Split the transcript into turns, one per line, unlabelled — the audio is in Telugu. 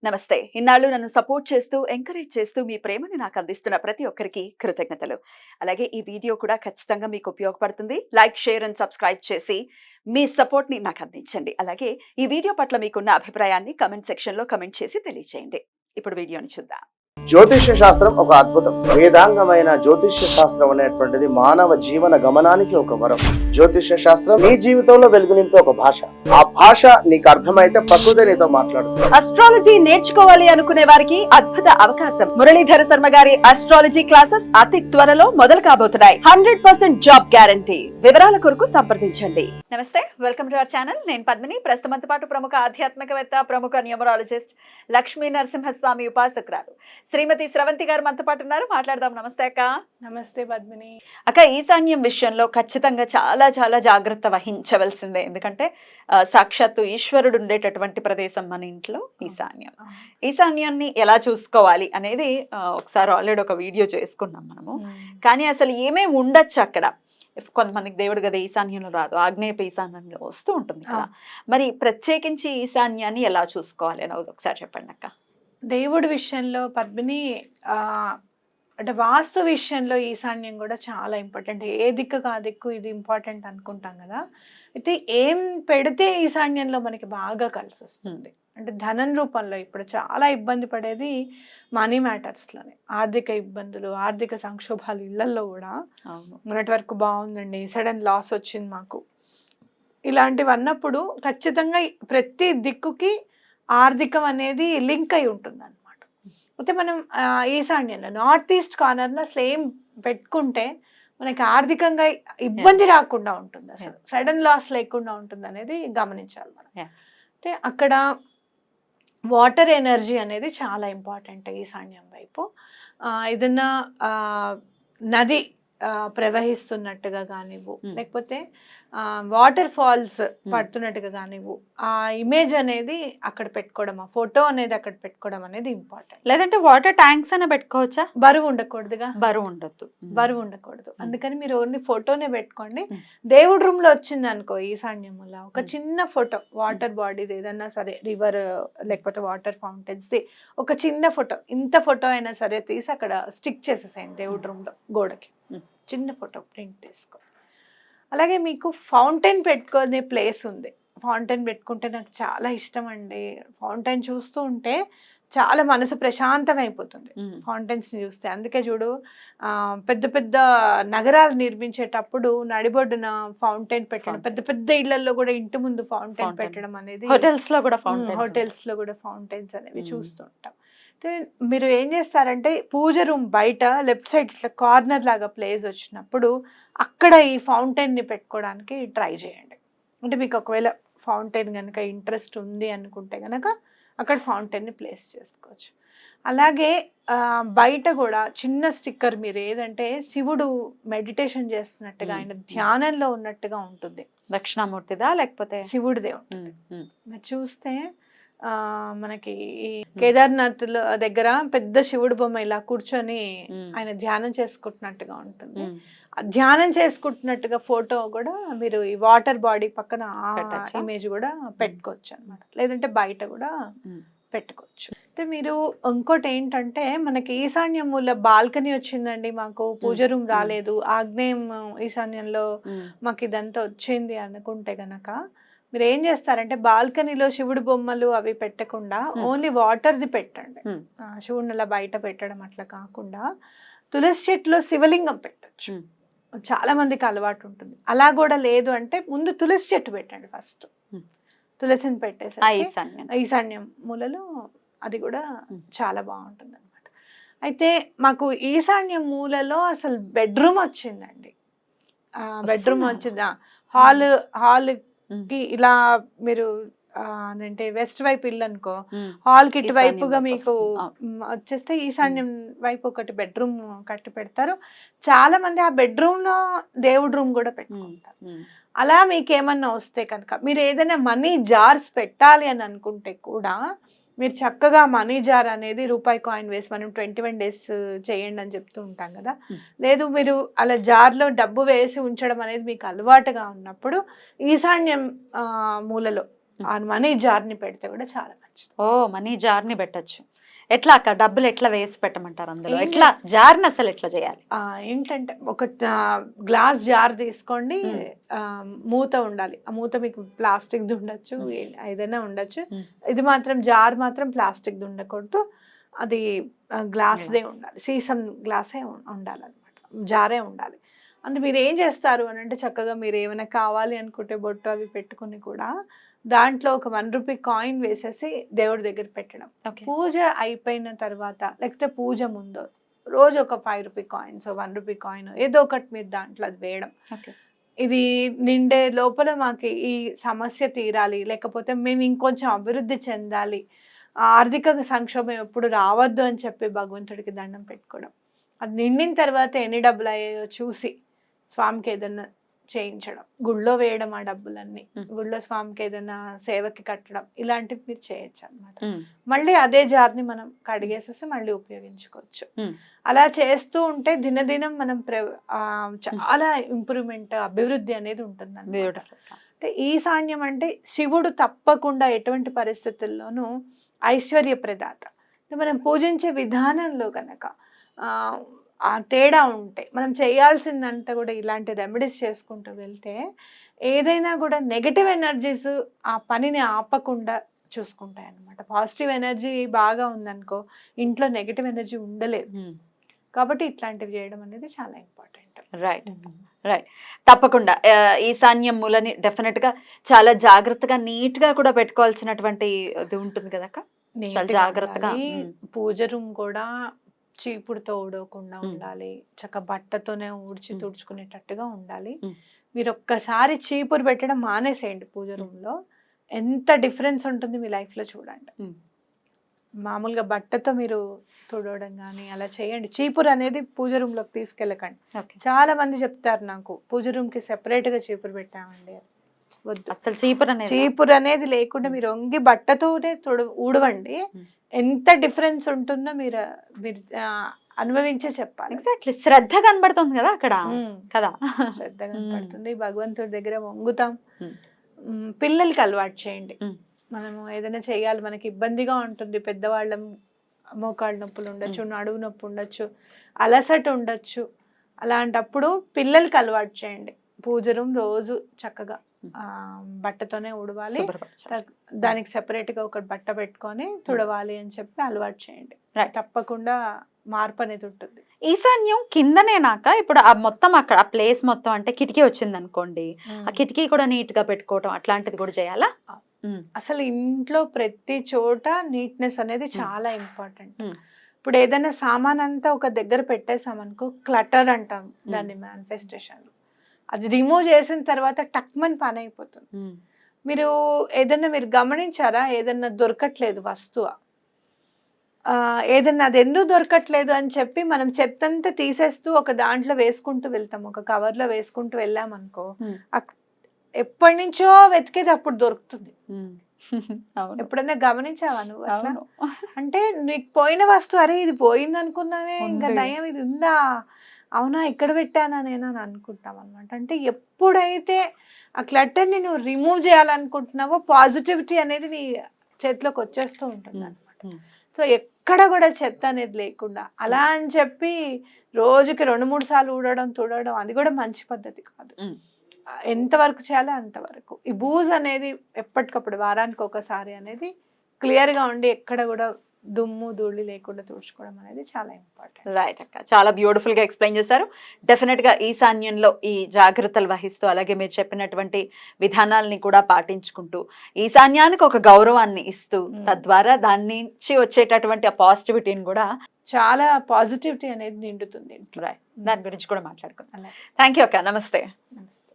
నమస్తే. ఇన్నాళ్ళు నన్ను సపోర్ట్ చేస్తూ, ఎంకరేజ్ చేస్తూ మీ ప్రేమని నాకు అందిస్తున్న ప్రతి ఒక్కరికి కృతజ్ఞతలు. అలాగే ఈ వీడియో కూడా ఖచ్చితంగా మీకు ఉపయోగపడుతుంది. లైక్, షేర్ అండ్ సబ్స్క్రైబ్ చేసి మీ సపోర్ట్‌ని నాకు అందించండి. అలాగే ఈ వీడియో పట్ల మీకున్న అభిప్రాయాన్ని కామెంట్ సెక్షన్‌లో కామెంట్ చేసి తెలియజేయండి. ఇప్పుడు వీడియోని చూద్దాం.
జ్యోతిష్య శాస్త్రం ఒక అద్భుతం. వేదాంగమైన జ్యోతిష్య శాస్త్రం అనేటువంటిది మానవ జీవన గమనానికి ఒక వరం. జ్యోతిష్య శాస్త్రం నీ జీవితంలో వెలుగునింపే ఒక భాష. ఆ భాష నీకు అర్థమైతే ప్రకృతి నీతో మాట్లాడుతుంది.
అస్ట్రాలజీ నేర్చుకోవాలి అనుకునే వారికి అద్భుత అవకాశం. మురళీధర శర్మ గారి అస్ట్రాలజీ క్లాసెస్ అతి త్వరలో మొదలు కాబోతున్నాయి. 100% జాబ్ గ్యారంటీ. వివరాల కొరకు సంప్రదించండి. నమస్తే, వెల్కమ్ టు అవర్ ఛానల్. నేను పద్మిని. ప్రస్తుతంతో పాటు ప్రముఖ ఆధ్యాత్మికవేత్త, ప్రముఖ న్యూమరాలజిస్ట్ లక్ష్మీ నరసింహస్వామి ఉపాసకురాలు శ్రీమతి స్రవంతి గారు మనతో పాటు ఉన్నారు. మాట్లాడదాం. నమస్తే అక్క.
నమస్తే పద్మిని.
అక్క, ఈశాన్యం విషయంలో ఖచ్చితంగా చాలా చాలా జాగ్రత్త వహించవలసిందే. ఎందుకంటే సాక్షాత్తు ఈశ్వరుడు ఉండేటటువంటి ప్రదేశం మన ఇంట్లో ఈశాన్యం. ఈశాన్యాన్ని ఎలా చూసుకోవాలి అనేది ఒకసారి ఆల్రెడీ ఒక వీడియో చేసుకున్నాం మనము. కానీ అసలు ఏమేమి ఉండొచ్చు అక్కడ? కొంతమందికి దేవుడు కదా ఈశాన్యంలో రాదు, ఆగ్నేయపు ఈశాన్యంలో వస్తూ ఉంటుంది కదా. మరి ప్రత్యేకించి ఈశాన్యాన్ని ఎలా చూసుకోవాలి అని ఒకసారి చెప్పండి అక్క.
దేవుడి విషయంలో పద్మిని అంటే వాస్తు విషయంలో ఈశాన్యం కూడా చాలా ఇంపార్టెంట్. ఏ దిక్కు ఆ దిక్కు ఇది ఇంపార్టెంట్ అనుకుంటాం కదా. అయితే ఏం పెడితే ఈశాన్యంలో మనకి బాగా కలిసి వస్తుంది అంటే ధనం రూపంలో ఇప్పుడు చాలా ఇబ్బంది పడేది మనీ మ్యాటర్స్లోనే. ఆర్థిక ఇబ్బందులు, ఆర్థిక సంక్షోభాలు ఇళ్లలో కూడా. మొన్నటి వరకు బాగుందండి, సడన్ లాస్ వచ్చింది మాకు, ఇలాంటివి అన్నప్పుడు ఖచ్చితంగా ప్రతి దిక్కుకి ఆర్థికం అనేది లింక్ అయి ఉంటుంది అనమాట. అయితే మనం ఈశాన్యంలో నార్త్ ఈస్ట్ కార్నర్లో అసలు ఏం పెట్టుకుంటే మనకి ఆర్థికంగా ఇబ్బంది రాకుండా ఉంటుంది, అసలు సడన్ లాస్ లేకుండా ఉంటుంది అనేది గమనించాలి మనం. అయితే అక్కడ వాటర్ ఎనర్జీ అనేది చాలా ఇంపార్టెంట్. ఈశాన్యం వైపు ఏదన్నా నది ప్రవహిస్తున్నట్టుగా కానివ్వు, లేకపోతే వాటర్ ఫాల్స్ పడుతున్నట్టుగా కానివ్వు, ఆ ఇమేజ్ అనేది అక్కడ పెట్టుకోవడం, ఆ ఫోటో అనేది అక్కడ పెట్టుకోవడం అనేది ఇంపార్టెంట్.
లేదంటే వాటర్ ట్యాంక్స్ అయినా పెట్టుకోవచ్చా?
బరువు ఉండకూడదుగా,
బరువు ఉండద్దు,
బరువు ఉండకూడదు. అందుకని మీరు ఓన్లీ ఫోటోనే పెట్టుకోండి. దేవుడి రూమ్ లో వచ్చింది అనుకో ఈశాన్యములా ఒక చిన్న ఫోటో, వాటర్ బాడీది ఏదన్నా సరే, రివర్ లేకపోతే వాటర్ ఫౌంటైన్స్ ది ఒక చిన్న ఫోటో, ఇంత ఫోటో అయినా సరే తీసి అక్కడ స్టిక్ చేసేసేయండి దేవుడి రూమ్ లో గోడకి. చిన్న ఫోటో ప్రింట్ తీసుకో. అలాగే మీకు ఫౌంటైన్ పెట్టుకునే ప్లేస్ ఉంది. ఫౌంటైన్ పెట్టుకుంటే నాకు చాలా ఇష్టం అండి. ఫౌంటైన్ చూస్తూ ఉంటే చాలా మనసు ప్రశాంతం అయిపోతుంది ఫౌంటైన్స్ని చూస్తే. అందుకే చూడు, పెద్ద పెద్ద నగరాలు నిర్మించేటప్పుడు నడిబొడ్డున ఫౌంటైన్ పెట్టడం, పెద్ద పెద్ద ఇళ్లలో కూడా ఇంటి ముందు ఫౌంటైన్ పెట్టడం అనేది, హోటల్స్ లో కూడా ఫౌంటైన్స్ అనేవి చూస్తుంటాం. మీరు ఏం చేస్తారంటే పూజ రూమ్ బయట లెఫ్ట్ సైడ్ ఇట్లా కార్నర్ లాగా ప్లేస్ వచ్చినప్పుడు అక్కడ ఈ ఫౌంటైన్ని పెట్టుకోవడానికి ట్రై చేయండి. అంటే మీకు ఒకవేళ ఫౌంటైన్ కనుక ఇంట్రెస్ట్ ఉంది అనుకుంటే కనుక అక్కడ ఫౌంటైన్ని ప్లేస్ చేసుకోవచ్చు. అలాగే బయట కూడా చిన్న స్టిక్కర్ మీరు ఏదంటే శివుడు మెడిటేషన్ చేస్తున్నట్టుగా, ఆయన ధ్యానంలో ఉన్నట్టుగా ఉంటుంది.
దక్షిణామూర్తిదా లేకపోతే
శివుడిదే ఉంటుంది. మీరు చూస్తే మనకి కేదార్నాథ్ దగ్గర పెద్ద శివుడు బొమ్మ ఇలా కూర్చొని ఆయన ధ్యానం చేసుకుంటున్నట్టుగా ఉంటుంది. ధ్యానం చేసుకుంటున్నట్టుగా ఫోటో కూడా మీరు ఈ వాటర్ బాడీ పక్కన ఇమేజ్ కూడా పెట్టుకోవచ్చు అనమాట. లేదంటే బయట కూడా పెట్టుకోవచ్చు. అయితే మీరు ఇంకోటి ఏంటంటే మనకి ఈశాన్యం మూల బాల్కనీ వచ్చిందండి, మాకు పూజ రూమ్ రాలేదు, ఆగ్నేయం ఈశాన్యంలో మాకు ఇదంతా వచ్చింది అనుకుంటే గనక మీరు ఏం చేస్తారంటే బాల్కనీలో శివుడు బొమ్మలు అవి పెట్టకుండా ఓన్లీ వాటర్ది పెట్టండి. శివుడిని అలా బయట పెట్టడం అట్లా కాకుండా తులసి చెట్టులో శివలింగం పెట్టచ్చు. చాలా మందికి అలవాటు ఉంటుంది. అలా కూడా లేదు అంటే ముందు తులసి చెట్టు పెట్టండి. ఫస్ట్ తులసిని పెట్టేసి ఈశాన్యం మూలలో అది కూడా చాలా బాగుంటుంది అనమాట. అయితే మాకు ఈశాన్యం మూలలో అసలు బెడ్రూమ్ వచ్చిందండి. బెడ్రూమ్ వచ్చిందా, హాల్ కి ఇలా మీరు అంటే వెస్ట్ వైపు ఇల్లు అనుకో, హాల్ కి ఇటు వైపుగా మీకు వచ్చేస్తే ఈశాన్యం వైపు ఒకటి బెడ్రూమ్ కట్టి పెడతారు. చాలా మంది ఆ బెడ్రూమ్ లో దేవుడి రూమ్ కూడా పెట్టుకుంటారు. అలా మీకు ఏమన్నా వస్తే కనుక మీరు ఏదైనా మనీ జార్స్ పెట్టాలి అని అనుకుంటే కూడా మీరు చక్కగా మనీ జార్ అనేది రూపాయి కాయిన్ వేసి, మనం 21 days చేయండి అని చెప్తూ ఉంటాం కదా. లేదు మీరు అలా జార్లో డబ్బు వేసి ఉంచడం అనేది మీకు అలవాటుగా ఉన్నప్పుడు ఈశాన్యం మూలలో ఆ మనీ జార్ని పెడితే కూడా చాలా మంచిది.
ఓ మనీ జార్ని పెట్టచ్చు. ఎట్లా అక్క డబ్బులు ఎట్లా వేసి పెట్టమంటారు అందులో?
ఏం
ఎట్లా జార్ని అసలు ఎట్లా చేయాలి?
ఏంటంటే ఒక గ్లాస్ జార్ తీసుకోండి, మూత ఉండాలి. ఆ మూత మీకు ప్లాస్టిక్ది ఉండొచ్చు, ఏదైనా ఉండొచ్చు. ఇది మాత్రం జార్ మాత్రం ప్లాస్టిక్ది ఉండకూడదు, అది గ్లాస్దే ఉండాలి, సీసం గ్లాసే ఉండాలన్నమాట, జారే ఉండాలి. అంటే మీరు ఏం చేస్తారు అని అంటే చక్కగా మీరు ఏమైనా కావాలి అనుకుంటే బొట్టు అవి పెట్టుకుని కూడా దాంట్లో ఒక 1 రూపీ కాయిన్ వేసేసి దేవుడి దగ్గర పెట్టడం. పూజ అయిపోయిన తర్వాత లేకపోతే పూజ ముందు రోజు ఒక 5 రూపీ కాయిన్స్, 1 రూపీ కాయిన్ ఏదో ఒకటి మీరు దాంట్లో అది వేయడం. ఇది నిండే లోపల మాకు ఈ సమస్య తీరాలి, లేకపోతే మేము ఇంకొంచెం అభివృద్ధి చెందాలి, ఆర్థిక సంక్షోభం ఎప్పుడు రావద్దు అని చెప్పి భగవంతుడికి దండం పెట్టుకోవడం. అది నిండిన తర్వాత ఎన్ని డబ్బులు అయ్యాయో చూసి స్వామికి ఏదన్నా చేయించడం, గుళ్ళో వేయడం, ఆ డబ్బులన్నీ గుళ్ళో స్వామికి ఏదైనా సేవకి కట్టడం, ఇలాంటివి మీరు చేయొచ్చు అనమాట. మళ్ళీ అదే జార్ని మనం కడిగేసేసి మళ్ళీ ఉపయోగించుకోవచ్చు. అలా చేస్తూ ఉంటే దినదినం మనం చాలా ఇంప్రూవ్మెంట్, అభివృద్ధి అనేది ఉంటుంది అన్నమాట. అంటే ఈశాన్యం అంటే శివుడు తప్పకుండా ఎటువంటి పరిస్థితుల్లోనూ ఐశ్వర్య ప్రదాత. మనం పూజించే విధానంలో కనుక ఆ తేడా ఉంటే మనం చేయాల్సిందంతా కూడా ఇలాంటి రెమెడీస్ చేసుకుంటూ వెళ్తే ఏదైనా కూడా నెగటివ్ ఎనర్జీస్ ఆ పనిని ఆపకుండా చూసుకుంటాయి అన్నమాట. పాజిటివ్ ఎనర్జీ బాగా ఉందనుకో ఇంట్లో నెగటివ్ ఎనర్జీ ఉండలేదు. కాబట్టి ఇట్లాంటివి చేయడం అనేది చాలా ఇంపార్టెంట్.
రైట్. తప్పకుండా ఈశాన్యం మూలని డెఫినెట్ గా చాలా జాగ్రత్తగా నీట్ గా కూడా పెట్టుకోవాల్సినటువంటి ఇది ఉంటుంది కదా, చాలా జాగ్రత్తగా.
పూజ రూమ్ కూడా చీపుడుతో ఊడవకుండా ఉండాలి, చక్క బట్టతోనే ఊడ్చి తుడుచుకునేటట్టుగా ఉండాలి. మీరు ఒక్కసారి చీపురు పెట్టడం మానేసేయండి పూజ రూమ్ లో, ఎంత డిఫరెన్స్ ఉంటుంది మీ లైఫ్ లో చూడండి. మామూలుగా బట్టతో మీరు తుడవడం కానీ అలా చేయండి. చీపురు అనేది పూజ రూమ్ లోకి తీసుకెళ్ళకండి. చాలా మంది చెప్తారు నాకు పూజ రూమ్ కి సెపరేట్ గా చీపురు పెట్టామండి. వద్దు, అసలు చీపురు అనేది లేకుండా మీరు వంగి బట్టతోనే ఊడవండి. ఎంత డిఫరెన్స్ ఉంటుందో మీరు అనుభవించే చెప్పాలి.
ఎగ్జాక్ట్లీ, శ్రద్ధ కనబడుతుంది కదా అక్కడ, కదా
శ్రద్ధ కనబడుతుంది. భగవంతుడి దగ్గర వంగుతాం. పిల్లలకి అలవాటు చేయండి. మనము ఏదైనా చేయాలి, మనకి ఇబ్బందిగా ఉంటుంది, పెద్దవాళ్ళం మోకాళ్ళ నొప్పులు ఉండొచ్చు, నడువు నొప్పి ఉండొచ్చు, అలసట ఉండొచ్చు. అలాంటప్పుడు పిల్లలకి అలవాటు చేయండి. పూజ రూమ్ రోజు చక్కగా బట్టతోనే ఉడవాలి, దానికి సెపరేట్ గా ఒక బట్ట పెట్టుకొని తుడవాలి అని చెప్పి అలవాటు చేయండి. తప్పకుండా మార్పు అనేది ఉంటుంది.
ఈశాన్యం కిందనేనాక ఇప్పుడు ఆ మొత్తం అక్కడ ఆ ప్లేస్ మొత్తం అంటే కిటికీ వచ్చింది అనుకోండి, ఆ కిటికీ కూడా నీట్ గా పెట్టుకోవటం అట్లాంటిది కూడా చేయాలా?
అసలు ఇంట్లో ప్రతి చోట నీట్నెస్ అనేది చాలా ఇంపార్టెంట్. ఇప్పుడు ఏదైనా సామాన్ అంతా ఒక దగ్గర పెట్టేసామనుకో క్లటర్ అంటాం దాన్ని మేనిఫెస్టేషన్. అది రిమూవ్ చేసిన తర్వాత టక్మన్ పని అయిపోతుంది. మీరు ఏదన్నా మీరు గమనించారా, ఏదన్నా దొరకట్లేదు వస్తువు, ఏదన్నా అది ఎందుకు దొరకట్లేదు అని చెప్పి మనం చెత్తంతా తీసేస్తూ ఒక దాంట్లో వేసుకుంటూ వెళ్తాం, ఒక కవర్లో వేసుకుంటూ వెళ్ళామనుకో ఎప్పటి నుంచో వెతికేది అప్పుడు దొరుకుతుంది. ఎప్పుడైనా గమనించావా నువ్వు అట్లా? అంటే నీకు పోయిన వస్తువు, అరే ఇది పోయింది అనుకున్నావే, ఇంకా నయం ఇది ఉందా, అవునా ఇక్కడ పెట్టానా నేను అని అనుకుంటాం అనమాట. అంటే ఎప్పుడైతే ఆ క్లటర్ని నువ్వు రిమూవ్ చేయాలనుకుంటున్నావో పాజిటివిటీ అనేది నీ చేతిలోకి వచ్చేస్తూ ఉంటుంది అనమాట. సో ఎక్కడ కూడా చెత్త అనేది లేకుండా, అలా అని చెప్పి రోజుకి 2-3 సార్లు ఊడడం తుడవడం అది కూడా మంచి పద్ధతి కాదు. ఎంతవరకు చేయాలో అంతవరకు. ఈ బూజ్ అనేది ఎప్పటికప్పుడు వారానికి ఒకసారి అనేది క్లియర్గా ఉండి ఎక్కడ కూడా దుమ్ము ధూళి లేకుండా తుడుచుకోవడం అనేది చాలా ఇంపార్టెంట్.
రైట్ అక్క, చాలా బ్యూటిఫుల్ గా ఎక్స్ప్లెయిన్ చేశారు. డెఫినెట్ గా ఈశాన్యంలో ఈ జాగ్రత్తలు వహిస్తూ అలాగే మీరు చెప్పినటువంటి విధానాలని కూడా పాటించుకుంటూ ఈశాన్యానికి ఒక గౌరవాన్ని ఇస్తూ తద్వారా దాని నుంచి వచ్చేటటువంటి ఆ పాజిటివిటీని కూడా
చాలా పాజిటివిటీ అనేది నిండుతుంది.
రైట్, దాని గురించి కూడా మాట్లాడుకుందాం. థ్యాంక్ యూ అక్క, నమస్తే.
నమస్తే.